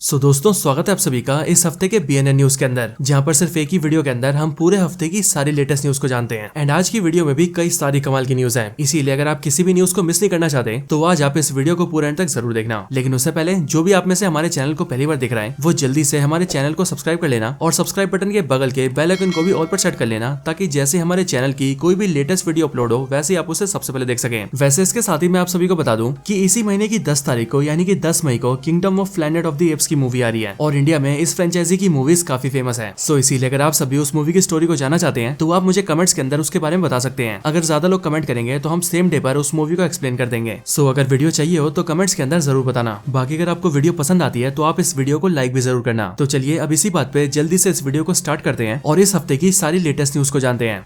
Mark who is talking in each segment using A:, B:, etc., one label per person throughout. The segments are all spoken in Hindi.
A: दोस्तों स्वागत है आप सभी का इस हफ्ते के BNN न्यूज के अंदर, जहां पर सिर्फ एक ही वीडियो के अंदर हम पूरे हफ्ते की सारी लेटेस्ट न्यूज को जानते हैं। एंड आज की वीडियो में भी कई सारी कमाल की न्यूज है, इसीलिए अगर आप किसी भी न्यूज को मिस नहीं करना चाहते तो आज आप इस वीडियो को पूरे अंत तक जरूर देखना। लेकिन उससे पहले जो भी आप में से हमारे चैनल को पहली बार देख रहा है वो जल्दी से हमारे चैनल को सब्सक्राइब कर लेना और सब्सक्राइब बटन के बगल के बेल आइकन को भी ऑल पर सेट कर लेना, ताकि जैसे हमारे चैनल की कोई भी लेटेस्ट वीडियो अपलोड हो वैसे आप उसे सबसे पहले देख सकें। वैसे इसके साथ ही मैं आप सभी को बता दूं कि इसी महीने की 10 तारीख को यानी कि 10 मई को kingdom of planet of the apps की मूवी आ रही है और इंडिया में इस फ्रेंचाइजी की मूवीज काफी फेमस है। सो इसीलिए अगर आप सभी उस मूवी की स्टोरी को जानना चाहते हैं तो आप मुझे कमेंट्स के अंदर उसके बारे में बता सकते हैं। अगर ज्यादा लोग कमेंट करेंगे तो हम सेम डे पर उस मूवी को एक्सप्लेन कर देंगे। सो अगर वीडियो चाहिए हो तो कमेंट्स के अंदर जरूर बताना। बाकी अगर आपको वीडियो पसंद आती है तो आप इस वीडियो को लाइक भी जरूर करना। तो चलिए अब इसी बात पे जल्दी से इस वीडियो को स्टार्ट करते हैं और इस हफ्ते की सारी लेटेस्ट न्यूज को जानते हैं।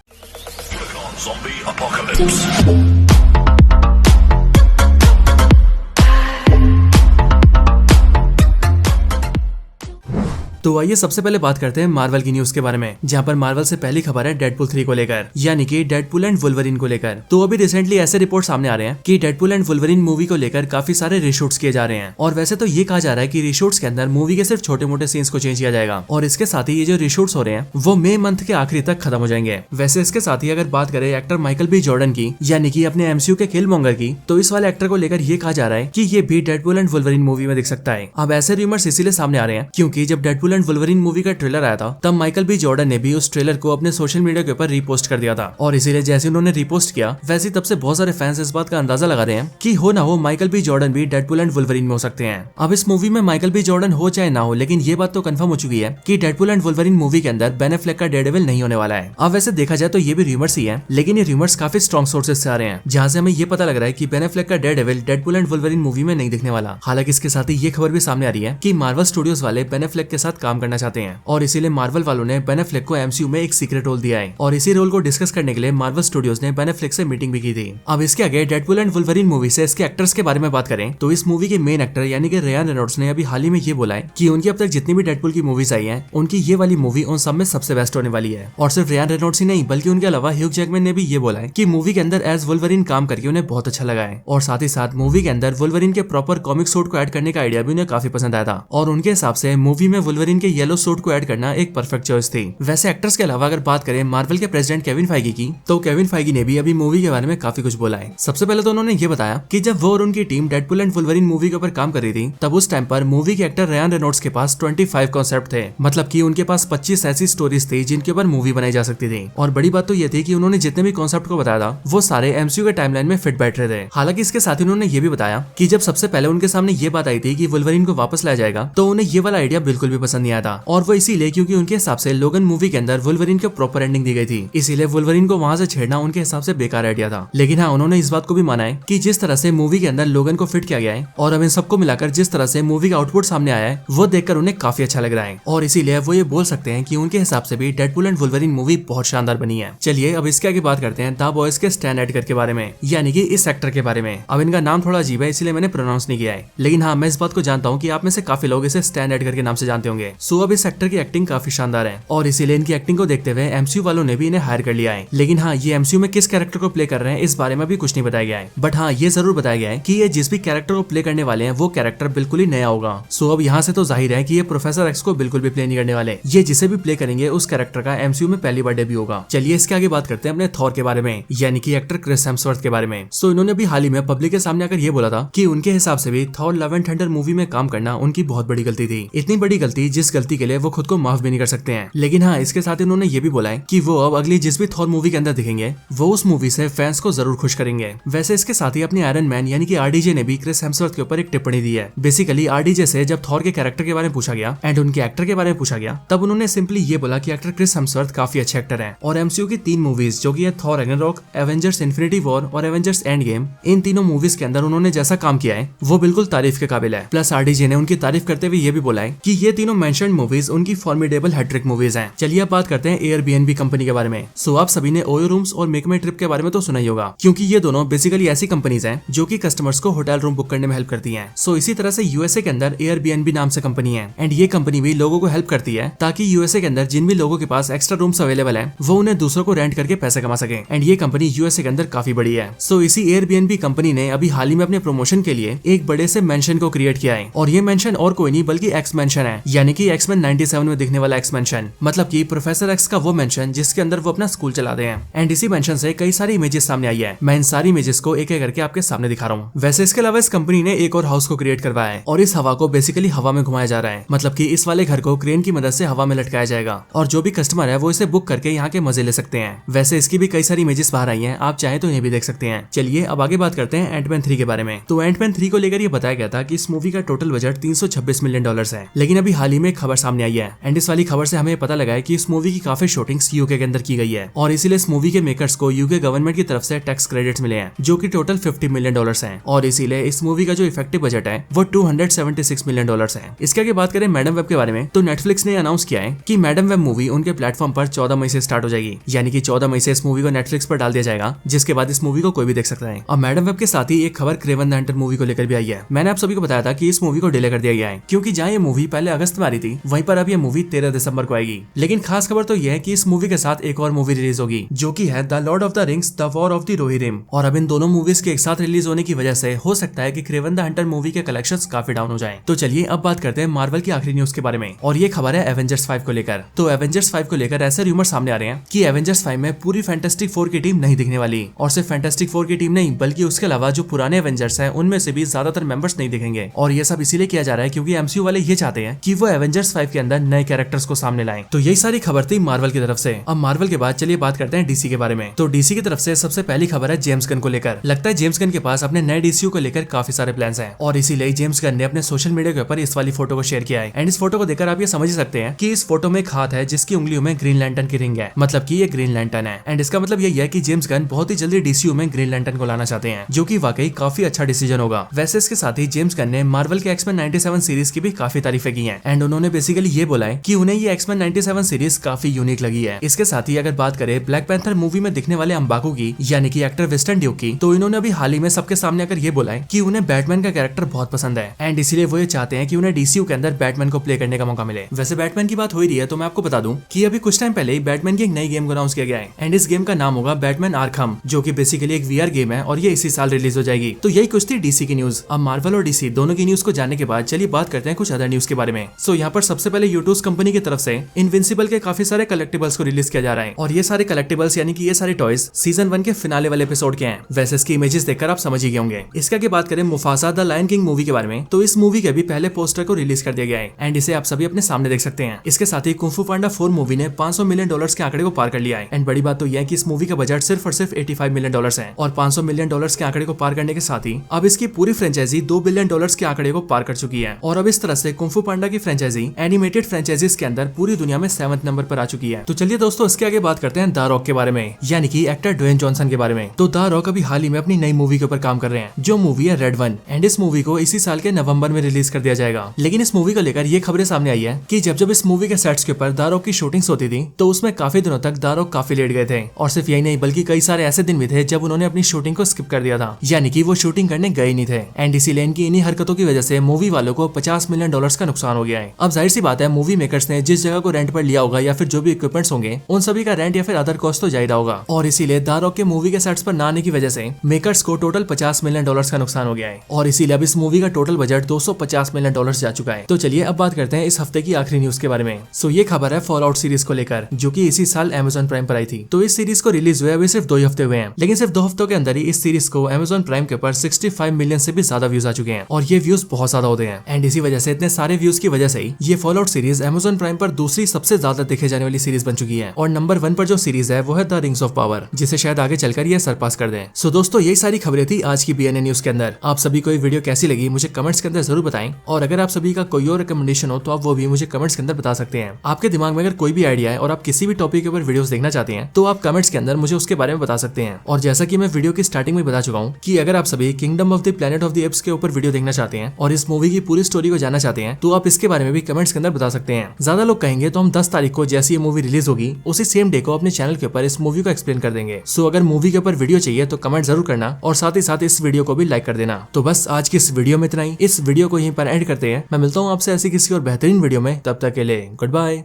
A: तो आइए सबसे पहले बात करते हैं मार्वल की न्यूज के बारे में, जहां पर मार्वल से पहली खबर है डेडपुल 3 को लेकर, यानी कि डेडपुल एंड वुल्वरीन को लेकर। तो अभी रिसेंटली ऐसे रिपोर्ट सामने आ रहे हैं कि डेडपुल एंड वुल्वरीन मूवी को लेकर काफी सारे रीशूट्स किए जा रहे हैं। और वैसे तो ये कहा जा रहा है कि रीशूट्स के अंदर मूवी के सिर्फ छोटे मोटे सीन्स को चेंज किया जाएगा और इसके साथ ही ये जो रीशूट्स हो रहे हैं वो मई मंथ के आखिरी तक खत्म हो जाएंगे। वैसे इसके साथ ही अगर बात करें एक्टर माइकल बी जॉर्डन की, यानी कि अपने MCU के किलमॉन्गर की, तो इस वाले एक्टर को लेकर ये कहा जा रहा है कि ये भी डेडपुल एंड वुल्वरीन मूवी में दिख सकता है। अब ऐसे रूमर्स इसीलिए सामने आ रहे हैं क्योंकि जब डेडपुल एंड वुल्वरीन मूवी का ट्रेलर आया था तब माइकल बी जॉर्डन ने भी उस ट्रेलर को अपने सोशल मीडिया के ऊपर रीपोस्ट कर दिया था। और इसीलिए जैसे उन्होंने रीपोस्ट किया वैसे तब से बहुत सारे फैंस इस बात का अंदाजा लगा रहे हैं कि हो ना हो माइकल बी जॉर्डन भी डेडपुल एंड वुल्वरीन में हो सकते हैं। अब इस मूवी में माइकल बी जॉर्डन हो चाहे ना हो, लेकिन ये बात तो कंफर्म हो चुकी है कि डेडपुल एंड वुल्वरीन मूवी के अंदर बेन एफ्लेक का डेयरडेविल नहीं होने वाला है। अब वैसे देखा जाए तो ये भी रूमर्स ही है, लेकिन ये रूमर्स काफी स्ट्रॉन्ग सोर्सेज से आ रहे हैं, जहां से हमें ये पता लग रहा है कि बेन एफ्लेक का Daredevil Deadpool and Wolverine movie में नहीं दिखने वाला। हालांकि इसके साथ ही ये खबर भी सामने आ रही है कि मार्वल स्टूडियोज वाले बेन एफ्लेक के साथ काम करना चाहते हैं और इसीलिए मार्वल वालों ने बेन एफ्लेक को MCU में एक सीक्रेट रोल दिया है और इसी रोल को डिस्कस करने के लिए मार्वल स्टूडियोज ने बेन एफ्लेक से मीटिंग भी की थी। अब इसके आगे डेडपुल एंड वुल्वरीन मूवी से इसके एक्टर्स के बारे में बात करें तो इस मूवी के मेन एक्टर यानी कि रियान रेनॉल्ड्स ने अभी हाल ही में ये बोला है कि उनकी अब तक जितनी भी डेडपुल की मूवीज आई हैं उनकी ये वाली मूवी उन सब में सबसे बेस्ट होने वाली है। और सिर्फ रियान रेनॉल्ड्स ही नहीं बल्कि उनके अलावा ह्यूग जैकमैन ने भी ये बोला है कि मूवी के अंदर एज वुल्वरीन काम करके उन्हें बहुत अच्छा लगा है और साथ ही साथ मूवी के अंदर वुल्वरीन के प्रॉपर कॉमिक सूट को ऐड करने का आइडिया भी उन्हें काफी पसंद आया था और उनके हिसाब से मूवी में वुल्वरीन के येलो सूट को ऐड करना एक परफेक्ट चॉइस थी। वैसे एक्टर्स के अलावा अगर बात करें मार्वल के प्रेसिडेंट केविन फाइगी की, तो केविन फाइगी ने भी अभी मूवी के बारे में काफी कुछ बोला है। सबसे पहले तो उन्होंने ये बताया कि जब वो और उनकी team Deadpool and Wolverine movie के ऊपर काम कर रही थी तब उस टाइम पर मूवी के एक्टर रियान रेनॉल्ड्स के पास 25 कॉन्सेप्ट थे, मतलब कि उनके पास 25 ऐसी स्टोरीज थी जिनके ऊपर मूवी बनाई जा सकती थी। और बड़ी बात तो ये थी कि उन्होंने जितने भी कॉन्सेप्ट को बताया था वो सारे MCU के टाइमलाइन में फिट बैठ रहे थे। हालांकि इसके साथ ही उन्होंने ये भी बताया कि जब सबसे पहले उनके सामने ये बात आई थी कि वुल्वरीन को वापस लाया जाएगा तो उन्हें ये वाला आइडिया बिल्कुल भी पसंद नहीं आया था और वो इसीलिए क्योंकि उनके हिसाब से लोगन मूवी के अंदर वुल्वरीन को प्रॉपर एंडिंग दी गई थी, इसीलिए वुल्वरीन को वहां से छेड़ना उनके हिसाब से बेकार आइडिया था। लेकिन हाँ, उन्होंने इस बात को भी माना है कि जिस तरह से मूवी के अंदर लोगन को फिट किया गया है और अब इन सबको मिलाकर जिस तरह से मूवी का आउटपुट सामने आया है वो देखकर उन्हें काफी अच्छा लग रहा है और इसीलिए वो ये बोल सकते हैं कि उनके हिसाब से भी डेडपुल एंड वुल्वरीन मूवी बहुत शानदार बनी है। चलिए अब इसके आगे बात करते हैं द बॉयज के स्टैन एडगर के बारे में, यानी कि इस एक्टर के बारे में। अब इनका नाम थोड़ा अजीब है इसलिए मैंने प्रोनाउंस नहीं किया है, लेकिन हाँ मैं इस बात को जानता हूँ कि आप में से काफी लोग इसे स्टैन एडगर के नाम से जानते होंगे। सो अब इस एक्टर की एक्टिंग काफी शानदार है और इसीलिए इनकी एक्टिंग को देखते हुए MCU वालों ने भी इन्हें हायर कर लिया है। लेकिन हाँ, ये MCU में किस कैरेक्टर को प्ले कर रहे हैं इस बारे में भी कुछ नहीं बताया गया है, बट हाँ ये जरूर बताया गया है कि ये जिस भी कैरेक्टर को प्ले करने वाले हैं वो कैरेक्टर बिल्कुल ही नया होगा। सो अब यहाँ से तो जाहिर है कि ये प्रोफेसर एक्स को बिल्कुल भी प्ले नहीं करने वाले, ये जिसे भी प्ले करेंगे उस कैरेक्टर का MCU में पहली बार डेब्यू होगा। चलिए इसके आगे बात करते हैं अपने थॉर के बारे में, यानी कि एक्टर क्रिस हेम्सवर्थ के बारे में। सो इन्होंने भी हाल ही में पब्लिक के सामने आकर ये बोला था कि उनके हिसाब से भी Thor love and thunder movie में काम करना उनकी बहुत बड़ी गलती थी, इतनी बड़ी गलती जिस गलती के लिए वो खुद को माफ भी नहीं कर सकते हैं। लेकिन हाँ, इसके साथ उन्होंने ये भी बोला है कि वो अब अगली जिस भी थॉर मूवी के अंदर दिखेंगे वो उस मूवी से फैंस को जरूर खुश करेंगे। वैसे इसके साथ ही अपने आयरन मैन यानी कि RDJ ने भी क्रिस हेम्सवर्थ के ऊपर एक टिप्पणी दी है। बेसिकली RDJ से जब थॉर के कैरेक्टर के बारे में पूछा गया एंड उनके एक्टर के बारे में पूछा गया तब उन्होंने सिंपली ये बोला कि एक्टर क्रिस हेम्सवर्थ काफी अच्छे एक्टर हैं और MCU की 3 मूवीज जो कि है Thor Ragnarok, Avengers infinity war और एवेंजर्स एंड गेम, इन तीनों मूवीज के अंदर उन्होंने जैसा काम किया है वो बिल्कुल तारीफ के काबिल है। प्लस RDJ ने उनकी तारीफ करते हुए ये भी बोला है कि ये तीनों मेंशन्ड मूवीज उनकी फॉर्मिडेबल हैट्रिक मूवीज हैं। चलिए अब बात करते हैं एयरबीएनबी कंपनी के बारे में। सो आप सभी ने ओयो रूम्स और मेक माई ट्रिप के बारे में तो सुना ही होगा, क्योंकि ये दोनों बेसिकली ऐसी कंपनीज हैं जो कि कस्टमर्स को होटल रूम बुक करने में हेल्प करती हैं। सो इसी तरह से यूएसए के अंदर एयरबीएनबी नाम से कंपनी है एंड ये कंपनी भी लोगों को हेल्प करती है ताकि यूएसए के अंदर जिन भी लोगों के पास एक्स्ट्रा रूम्स अवेलेबल है वो उन्हें दूसरों को रेंट करके पैसे कमा सके। एंड ये कंपनी यूएसए के अंदर काफी बड़ी है। सो इसी एयरबीएनबी कंपनी ने अभी हाल ही में अपने प्रमोशन के लिए एक बड़े से मेंशन को क्रिएट किया है और ये मेंशन और कोई नहीं बल्कि एक्स मेंशन है, यानी कि एक्समैन 97 में दिखने वाला एक्स मेंशन, मतलब कि प्रोफेसर एक्स का वो मेंशन जिसके अंदर वो अपना स्कूल चलाते हैं। एंड इसी मेंशन से कई सारी इमेजेस सामने आई है। मैं इन सारी इमेजेस को एक एक करके आपके सामने दिखा रहा हूँ। वैसे इसके अलावा इस कंपनी ने एक और हाउस को क्रिएट करवाया है और इस हवा को बेसिकली हवा में घुमाया जा रहा है, मतलब कि इस वाले घर को क्रेन की मदद से हवा में लटकाया जाएगा और जो भी कस्टमर है वो इसे बुक करके यहाँ के मजे ले सकते हैं। वैसे इसकी भी कई सारी इमेजेस बाहर आई हैं, आप चाहे तो इन्हें भी देख सकते हैं। चलिए अब आगे बात करते हैं एंटमैन 3 के बारे में। तो एंटमैन 3 को लेकर ये बताया गया था कि इस मूवी का टोटल बजट $326 मिलियन है, लेकिन अभी हाल ही में एक खबर सामने आई है एंड इस वाली खबर से हमें पता लगा है कि इस मूवी की काफी शूटिंग्स यूके के अंदर की गई है और इसीलिए इस मूवी के मेकर्स को यूके गवर्नमेंट की तरफ से टैक्स क्रेडिट्स मिले हैं जो कि टोटल $50 मिलियन हैं और इसीलिए इस मूवी का जो इफेक्टिव बजट है वो $276 मिलियन है। इसके आगे बात करें मैडम वेब के बारे में, तो नेटफ्लिक्स ने अनाउंस किया है कि मैडम वेब मूवी उनके प्लेटफॉर्म पर 14 मई से स्टार्ट हो जाएगी, यानी कि 14 मई से इस मूवी को नेटफ्लिक्स पर डाल दिया जाएगा, जिसके बाद इस मूवी को कोई भी देख सकता है। और मैडम वेब के साथ ही एक खबर क्रेवन द हंटर मूवी को लेकर भी आई है। मैंने आप सभी को बताया था कि इस मूवी को डिले कर दिया गया है क्योंकि जहां ये मूवी पहले अगस्त में आ रही थी वहीं पर अब ये मूवी 13 दिसंबर को आएगी। लेकिन खास खबर तो यह है कि इस मूवी के साथ एक और मूवी रिलीज होगी जो कि है the Lord of the Rings the War of the Rohirrim. और अब इन दोनों मूवीज के एक साथ रिलीज होने की वजह से हो सकता है कि क्रेवन द हंटर मूवी के कलेक्शंस काफी डाउन हो जाएं। तो चलिए अब बात करते हैं मार्वल की आखिरी न्यूज के बारे में और ये खबर है एवेंजर्स 5 को लेकर। तो एवेंजर्स 5 को लेकर ऐसे रूमर सामने आ रहे हैं कि एवेंजर्स 5 में पूरी फैंटास्टिक 4 की टीम नहीं दिखने वाली और सिर्फ फैंटास्टिक 4 की टीम नहीं बल्कि उसके अलावा जो पुराने एवेंजर्स हैं उनमें से भी ज्यादातर मेंबर्स नहीं दिखेंगे। और ये सब इसीलिए किया जा रहा है क्योंकि एमसीयू वाले ये चाहते हैं कि वो एवेंजर्स 5 के अंदर नए कैरेक्टर्स को सामने लाएं। तो यही सारी खबर थी मार्वल की तरफ से। अब मार्वल के बाद चलिए बात करते हैं डीसी के बारे में। तो डीसी की तरफ से सबसे पहली खबर है जेम्स गन को लेकर। लगता है जेम्स गन के पास अपने नए डीसीयू को लेकर काफी सारे प्लान्स हैं और इसीलिए जेम्स गन ने अपने सोशल मीडिया के ऊपर इस वाली फोटो को शेयर किया है। एंड इस फोटो को देखकर आप ये समझ सकते हैं कि इस फोटो में एक हाथ है जिसकी उंगलियों में ग्रीन लैंटर्न की रिंग है, मतलब कि ये ग्रीन लैंटर्न है। एंड इसका मतलब यही है कि जेम्स गन बहुत ही जल्दी डीसीयू में ग्रीन लैंटर्न को लाना चाहते हैं, जो कि वाकई काफी अच्छा डिसीजन होगा। वैसे इसके साथ ही जेम्स गन ने मार्वल के एक्समैन 97 सीरीज की भी काफी तारीफें की हैं एंड उन्होंने बेसिकली ये बोला है कि उन्हें ये एक्समैन 97 सीरीज काफी यूनिक लगी है। इसके साथ ही अगर बात करें ब्लैक पैंथर मूवी में दिखने वाले अंबाकू की, यानी कि एक्टर वेस्टर्न ड्यूक की, तो इन्होंने अभी हाल ही में सबके सामने आकर ये बोला है कि उन्हें बैटमैन का कैरेक्टर बहुत पसंद है एंड इसीलिए वो ये चाहते हैं कि उन्हें डीसीयू के अंदर बैटमैन को प्ले करने का मौका मिले। वैसे बैटमैन की बात हो रही है तो मैं आपको बता दूं कि अभी कुछ टाइम पहले ही बैटमैन की एक नई गेम को अनाउंस किया गया है एंड इस गेम का नाम होगा बैटमैन आर्खम, जो कि बेसिकली एक वीआर गेम है और ये इसी साल रिलीज हो जाएगी। तो यही कुछ थी डीसी की न्यूज। अब मार्वल और डीसी दोनों की न्यूज को जानने के बाद चलिए बात करते हैं कुछ अदर न्यूज के बारे में। सो यहाँ पर सबसे पहले यूट्यूब कंपनी की तरफ से इनविंसिबल के काफी सारे कलेक्टिबल्स को रिलीज किया जा रहा है और ये सारे कलेक्टिबल्स यानी कि ये सारे टॉयज सीजन 1 के फिनाले वाले एपिसोड के हैं। वैसे इसकी इमेजेस देखकर आप समझ ही गए होंगे। इसके आगे बात करें Mufasa the lion king movie के बारे में, तो इस मूवी के भी पहले पोस्टर को रिलीज कर दिया गया है एंड इसे आप सभी अपने सामने देख सकते हैं। इसके साथ ही कुंग फू पांडा 4 मूवी ने $500 मिलियन के आंकड़े को पार कर लिया है एंड बड़ी बात तो यह है कि इस मूवी का बजट सिर्फ और सिर्फ $85 मिलियन है और $500 मिलियन के आंकड़े को पार करने के साथ ही अब इसकी पूरी फ्रेंचाइजी $2 बिलियन के आंकड़े को पार कर चुकी है और अब इस तरह से कुंग फू पांडा की फ्रेंचाइजी एनिमेटेड फ्रेंचाइजीज के अंदर पूरी दुनिया में 7th नंबर पर आ चुकी है। तो चलिए दोस्तों इसके आगे बात करते हैं द रॉक के बारे में, यानी कि एक्टर ड्वेन जॉनसन के बारे में। तो द रॉक अभी हाल ही में अपनी नई मूवी के ऊपर काम कर रहे हैं जो मूवी है रेड 1 एंड इस मूवी को इसी साल के नवंबर में रिलीज कर दिया जाएगा। लेकिन इस मूवी को लेकर ये खबरें सामने आई है कि जब इस मूवी के सेट्स के ऊपर द रॉक की शूटिंग्स होती थी तो उसमें काफी दिनों तक द रॉक काफी लेट गए थे और सिर्फ यही नहीं बल्कि कई सारे ऐसे दिन भी थे जब उन्होंने अपनी शूटिंग को स्किप कर दिया था, यानी कि वो शूटिंग करने गए नहीं थे एंड इसीलिए इनकी इन्हीं हरकतों की वजह से मूवी वालों को $50 मिलियन का नुकसान हो गया है। अब जाहिर सी बात है मूवी मेकर्स ने जिस जगह को रेंट पर लिया होगा या फिर जो भी इक्विपमेंट्स होंगे उन सभी का रेंट या फिर अदर कॉस्ट तो ज्यादा होगा और इसीलिए द रॉक के मूवी के सेट्स पर न आने की वजह से मेकर्स को टोटल $50 मिलियन का नुकसान हो गया है और इसीलिए अब इस मूवी का टोटल बजट $250 मिलियन जा चुका है। तो चलिए अब बात करते हैं इस हफ्ते की आखिरी न्यूज के बारे में। सो ये खबर है फॉल आउट सीरीज को लेकर जो कि इसी साल Amazon प्राइम पर आई थी। तो इस सीरीज को रिलीज हुए अभी सिर्फ 2 ही हफ्ते हुए हैं, लेकिन सिर्फ 2 हफ्तों के अंदर ही इस सीरीज को Amazon प्राइम के ऊपर 65 मिलियन से भी ज्यादा व्यूज आ चुके हैं और ये व्यूज बहुत ज्यादा होते हैं एंड इसी वजह से इतने सारे व्यूज की वजह से ही ये fall out series Amazon prime पर दूसरी सबसे ज्यादा देखे जाने वाली सीरीज बन चुकी है और नंबर 1 पर जो सीरीज है वो है द रिंग्स ऑफ पावर, जिसे शायद आगे चलकर ये सरपास कर दें। सो दोस्तों यही सारी खबरें थी आज की BNN न्यूज के अंदर। आप सभी को ये वीडियो कैसी लगी मुझे कमेंट्स के अंदर जरूर बताएं और अगर आप सभी का कोई और रिकमेंडेशन हो तो आप वो भी मुझे कमेंट्स के अंदर बता सकते हैं। आपके दिमाग में अगर कोई भी आइडिया है और आप किसी भी टॉपिक के ऊपर वीडियोस देखना चाहते हैं तो आप कमेंट्स के अंदर मुझे उसके बारे में बता सकते हैं। और जैसा कि मैं वीडियो की स्टार्टिंग में बता चुका हूँ कि अगर आप सभी kingdom of the planet of the apps के ऊपर वीडियो देखना चाहते हैं और इस मूवी की पूरी स्टोरी को जानना चाहते हैं तो आप इसके बारे में भी कमेंट्स के अंदर बता सकते हैं। ज्यादा लोग कहेंगे तो हम 10 तारीख को जैसी ये मूवी रिलीज होगी उसी सेम डे को अपने चैनल के ऊपर इस मूवी को एक्सप्लेन कर देंगे। सो अगर मूवी के ऊपर वीडियो चाहिए तो कमेंट जरूर करना और साथ ही साथ इस वीडियो को भी लाइक कर देना। तो बस आज की इस वीडियो में इतना ही। इस वीडियो को यहीं पर एंड करते हैं। मैं मिलता हूँ आपसे ऐसी किसी और बेहतरीन वीडियो में, तब तक के लिए गुड बाय।